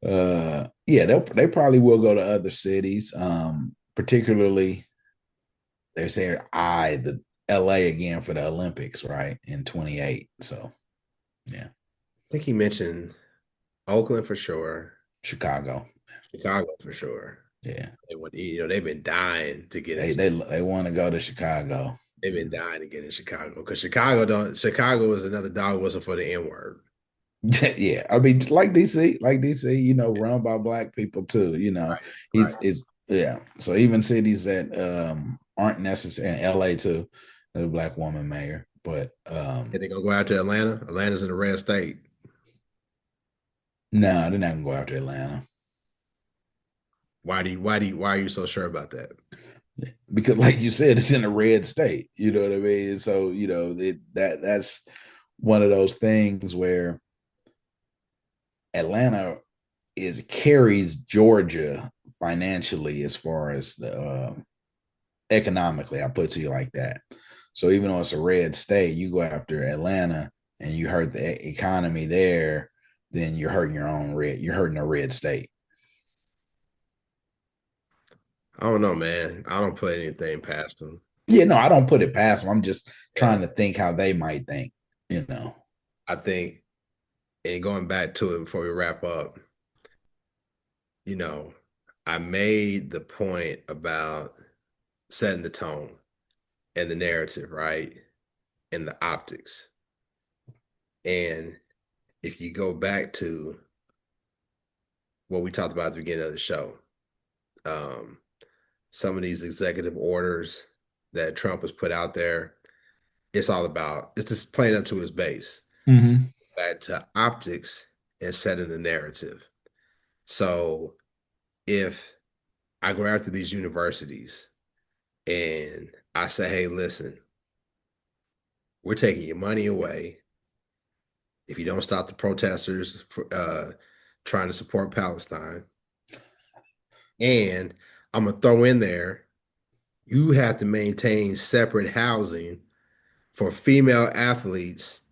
yeah, they probably will go to other cities. Particularly they say the LA again for the Olympics, right? In 28. So yeah. I think he mentioned Oakland for sure, Chicago. Chicago for sure. Yeah. They've been dying to get They into. they they want to go to Chicago. They've been dying to get in Chicago because Chicago is another dog whistle for the N word. Yeah, I mean, like DC, run by black people too. Right, right. He's is yeah. So even cities that aren't necessary, in LA too, there's a black woman mayor, but And they gonna go out to Atlanta. Atlanta's in a red state. no, they're not gonna go after Atlanta Why are you so sure about that? because, like you said, it's in a red state. You know what I mean? So that's one of those things where Atlanta is carries Georgia financially as far as the economically. I put it to you like that. So even though it's a red state, you go after Atlanta and you hurt the economy there, then you're hurting your own red. You're hurting a red state. I don't know, man. I don't put anything past them. Yeah, no, I don't put it past them. I'm just Yeah. trying to think how they might think. I think, and going back to it before we wrap up, you know, I made the point about setting the tone and the narrative, right? And the optics. And if you go back to what we talked about at the beginning of the show, um, some of these executive orders that Trump has put out there, it's just playing up to his base, Mm-hmm. back to optics and setting the narrative. So if I go out to these universities and I say, hey, listen, we're taking your money away if you don't stop the protesters trying to support Palestine. And I'm going to throw in there, you have to maintain separate housing for female athletes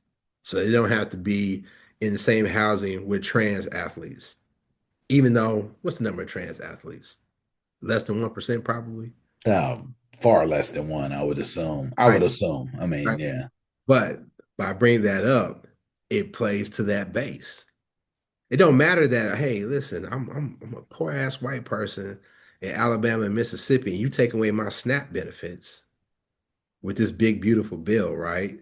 so they don't have to be in the same housing with trans athletes. Even though, what's the number of trans athletes? Less than 1%, probably. Far less than one, I would assume. I Right. would assume. I mean, Right. yeah. But by bringing that up, it plays to that base. It don't matter that, hey, listen, I'm a poor ass white person in Alabama and Mississippi, and you take away my SNAP benefits with this big beautiful bill, right?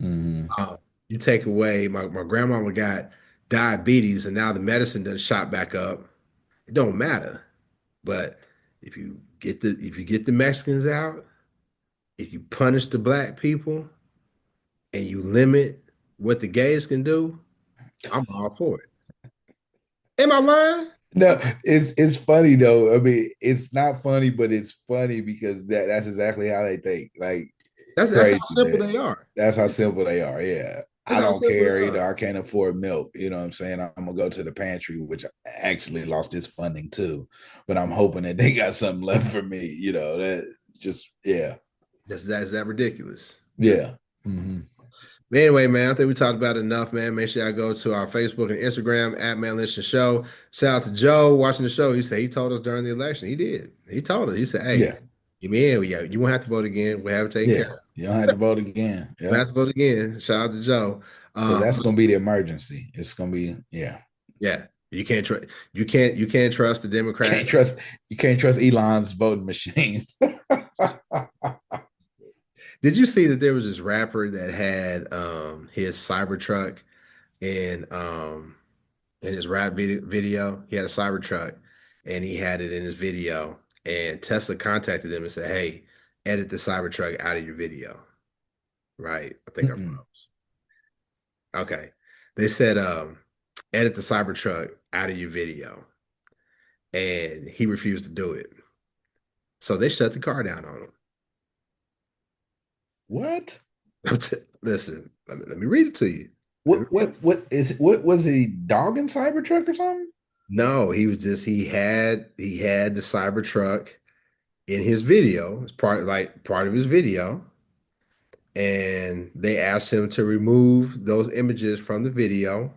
Hmm. Uh, you take away my grandmama got diabetes and now the medicine done shot back up. It don't matter. But if you get the Mexicans out, if you punish the black people and you limit what the gays can do, I'm all for it. Am I lying? No, it's funny though. I mean, it's not funny, but it's funny because that's exactly how they think. Like it's That's how crazy simple that they are. that's how simple they are. Yeah. That's I how don't simple they care, are. I can't afford milk. You know what I'm saying? I'm gonna go to the pantry, which actually lost its funding too. But I'm hoping that they got something left for me. That just yeah. That's that ridiculous. Just Yeah. Hmm. but anyway, man, I think we talked about it enough, man. Make sure y'all go to our Facebook and Instagram at Man Listen Show. Shout out to Joe watching the show. He said he told us during the election. He did. He told us. He said, "Hey, Yeah. give me in. Yeah, you won't have to vote again. We have it taken care Yeah. of. You don't have to vote again. We Yeah. have to vote again." Shout out to Joe. Because Um, that's gonna be the emergency. It's gonna be, yeah. yeah, you can't trust the Can't Democrats. trust you can't trust Elon's voting machines. Did you see that there was this rapper that had his Cybertruck in his rap video? He had a Cybertruck and he had it in his video. And Tesla contacted him and said, "Hey, edit the Cybertruck out of your video." Right? I think I Mm-mm. froze. Okay. They said, edit the Cybertruck out of your video. And he refused to do it. So they shut the car down on him. What? Listen, let me read it to you. Let me What read it. what what is what was he dogging Cybertruck or something? No, he was just he had the Cybertruck in his video. It's part of his video. And they asked him to remove those images from the video.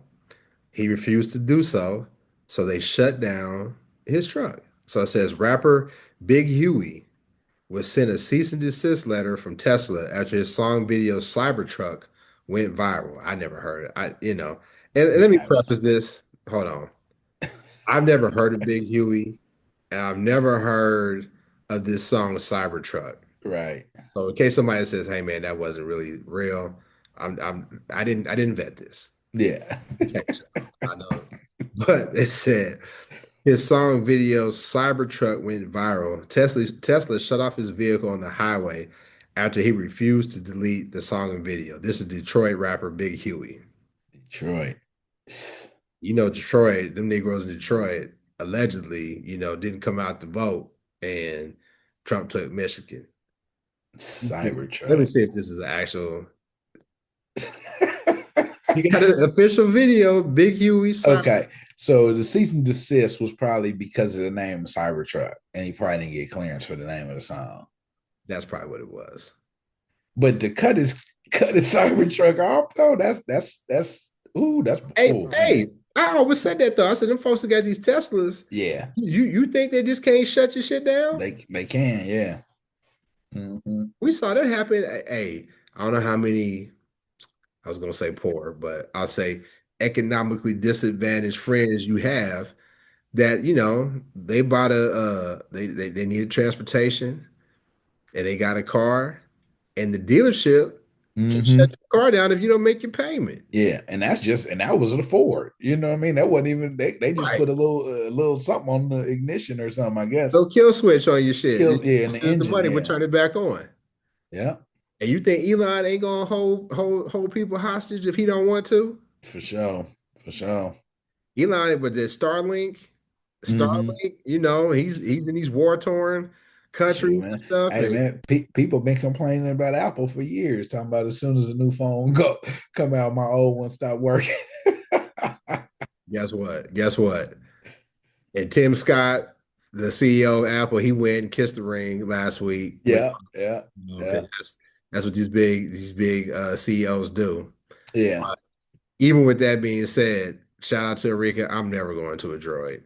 He refused to do so. So they shut down his truck. So it says rapper Big Huey was sent a cease and desist letter from Tesla after his song video Cybertruck went viral. I never heard it. And let me Yeah, preface this. Hold on. I've never heard of Big Huey, and I've never heard of this song Cybertruck. right. So in case somebody says, "Hey man, that wasn't really real," I didn't vet this. Yeah. Okay, I know, but it said his song video Cybertruck went viral. Tesla shut off his vehicle on the highway after he refused to delete the song and video. This is Detroit rapper Big Huey. Detroit. Detroit, them Negroes in Detroit allegedly, didn't come out to vote, and Trump took Michigan. Let me Cybertruck. see if this is an actual. You got an official video, Big Huey Cyber. Okay. So the cease and desist was probably because of the name Cybertruck, and he probably didn't get clearance for the name of the song. That's probably what it was. But to cut his Cybertruck off though, that's ooh, that's Hey, oh man. hey, I always said that though. I said them folks that got these Teslas. Yeah, You think they just can't shut your shit down? they can, yeah. Hmm. We saw that happen. Hey, I don't know how many. I was gonna say poor, but I'll say economically disadvantaged friends you have that they bought they needed transportation and they got a car and the dealership can shut Hmm. your car down if you don't make your payment. Yeah, and that was a Ford. You know what I mean? That wasn't even they just Right. put a little something on the ignition or something, I guess. No kill switch on your shit. Kills, yeah, in the The engine, money, but yeah. turn it back on. Yeah, And you think Elon ain't gonna hold people hostage if he don't want to? for sure. For sure. Elon, but the Hmm. Starlink, he's in these war torn Shoot, countries and man. stuff. Hey, And man, people been complaining about Apple for years, talking about as soon as a new phone come out, my old one stop working. guess what? Guess what? And Tim Scott, the CEO of Apple, he went and kissed the ring last week with Yeah, yeah, because yeah, that's what these big CEOs do. yeah. Even with that being said, shout out to Erika. I'm never going to a droid.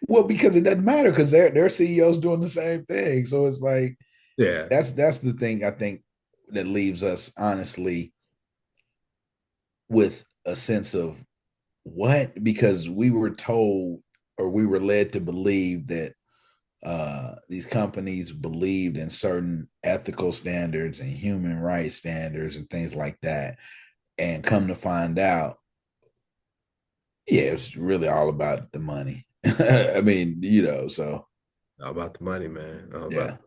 Well, because it doesn't matter because their CEO's doing the same thing. So it's like Yeah. that's the thing I think that leaves us honestly with a sense of what, because we were told or we were led to believe that these companies believed in certain ethical standards and human rights standards and things like that, and come to find out, yeah, it's really all about the money. I mean, so All about the money, man. All about. yeah.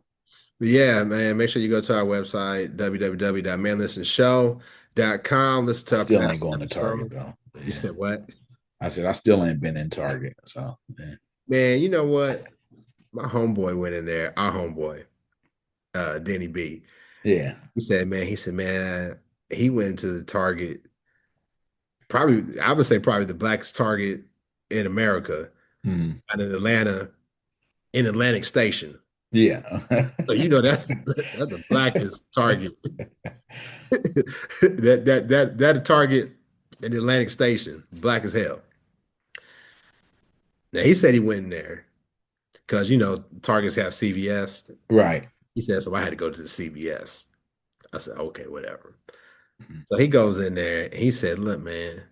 But yeah, man. Make sure you go to our website www.manlistenshow.com. Listen to our Still ain't past going to Target episodes. though. You Yeah. said what? I said I still ain't been in Target. So yeah. Man, you know what? My homeboy went in there. Our homeboy, Denny B. Yeah. He said, man, he went to the Target. Probably, I would say probably the blackest Target in America, Mm. out in Atlanta, in Atlantic Station. Yeah. So you know that's the blackest Target. that Target in the Atlantic Station, black as hell. Now he said he went in there because Targets have CVS. Right. He said, so I had to go to the CVS. I said, okay, whatever. Mm. So he goes in there and he said, look, man,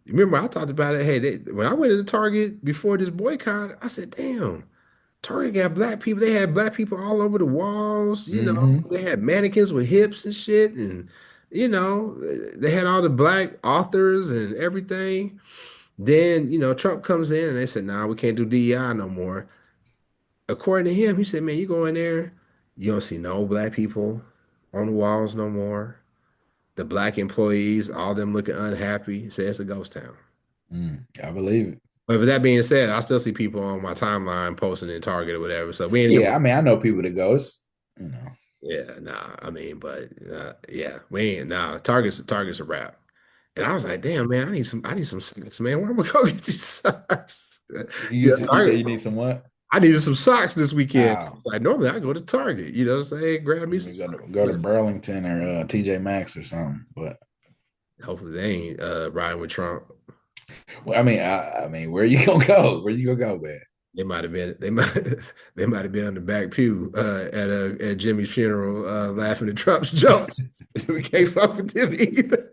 remember I talked about it. Hey, when I went to the Target before this boycott, I said, damn, Target got black people. They had black people all over the walls. Mm-hmm. They had mannequins with hips and shit. And, they had all the black authors and everything. Then, Trump comes in and they said, nah, we can't do DEI no more. According to him, he said, man, you go in there, you don't see no black people on the walls no more. The black employees, all them looking unhappy. He said it's a ghost town. I believe it. But with that being said, I still see people on my timeline posting in Target or whatever. So we ain't Yeah, gonna. I mean, I know people that go. It's. Yeah, nah. I mean, but yeah, we ain't. Nah, Target's a wrap. And I was like, damn, man, I need some socks, man. Where am I gonna get these socks? You Yeah, you say Target. you need some what? I needed some socks this weekend. Oh, Like normally I go to Target, you know what I'm saying? Grab me some go to, socks. go to Burlington or TJ Maxx or something. But Hopefully they ain't riding with Trump. well, I mean, where you gonna go? Where you gonna go, man? They might have been they might have been on the back pew at Jimmy's funeral laughing at Trump's jokes. We can't fuck with them either.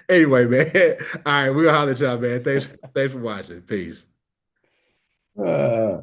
Anyway, man. All right, we'll holler at y'all, man. Thanks for watching. Peace. Uh,